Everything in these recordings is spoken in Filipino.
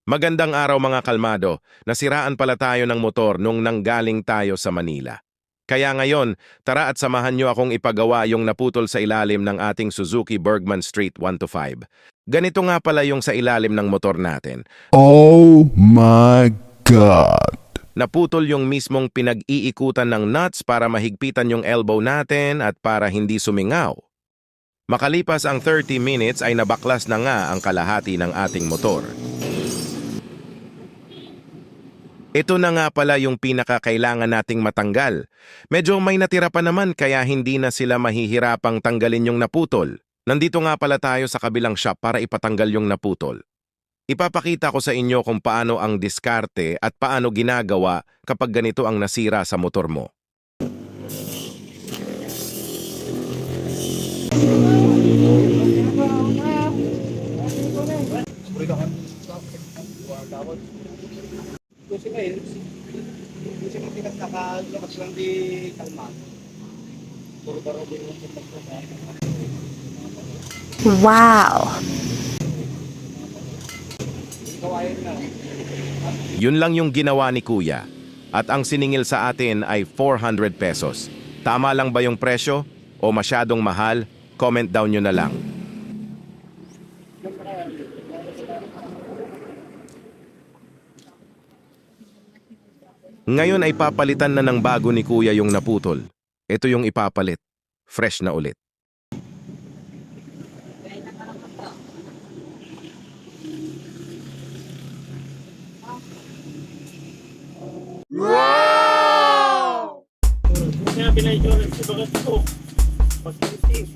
Magandang araw mga kalmado, nasiraan pala tayo ng motor nung nanggaling tayo sa Manila. Kaya ngayon, tara at samahan nyo akong ipagawa yung naputol sa ilalim ng ating Suzuki Bergman Street 125. Ganito nga pala yung sa ilalim ng motor natin. Oh my God! Naputol yung mismong pinag-iikutan ng nuts para mahigpitan yung elbow natin at para hindi sumingaw. Makalipas ang 30 minutes ay nabaklas na nga ang kalahati ng ating motor. Ito na nga pala yung pinakakailangan nating matanggal. Medyo may natira pa naman kaya hindi na sila mahihirapang tanggalin yung naputol. Nandito nga pala tayo sa kabilang shop para ipatanggal yung naputol. Ipapakita ko sa inyo kung paano ang diskarte at paano ginagawa kapag ganito ang nasira sa motor mo. Kasi ngayon, kasi kung pinagkakalakas lang di kalma. Puro baro din yung Wow! kawain na. Yun lang yung ginawa ni Kuya. At ang siningil sa atin ay 400 pesos. Tama lang ba yung presyo? O masyadong mahal? Comment down nyo na lang. Ngayon ay papalitan na ng bago ni Kuya yung naputol. Ito yung ipapalit. Fresh na ulit. Kaya pinay-insurance sa bagat ko. Pag-isip.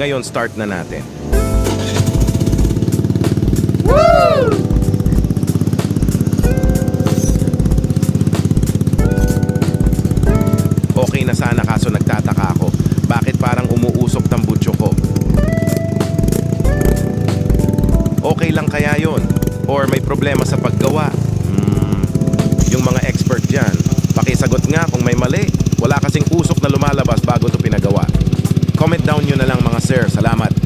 Ngayon, start na natin. Okay na sana kaso nagtataka ako. Bakit parang umuusok ng butso ko? Okay lang kaya yon? Or may problema sa paggawa? Yung mga expert dyan, pakisagot nga kung may mali. Wala kasing usok na lumalabas bago ito pinagawa. Comment down nyo na lang mga sir. Salamat.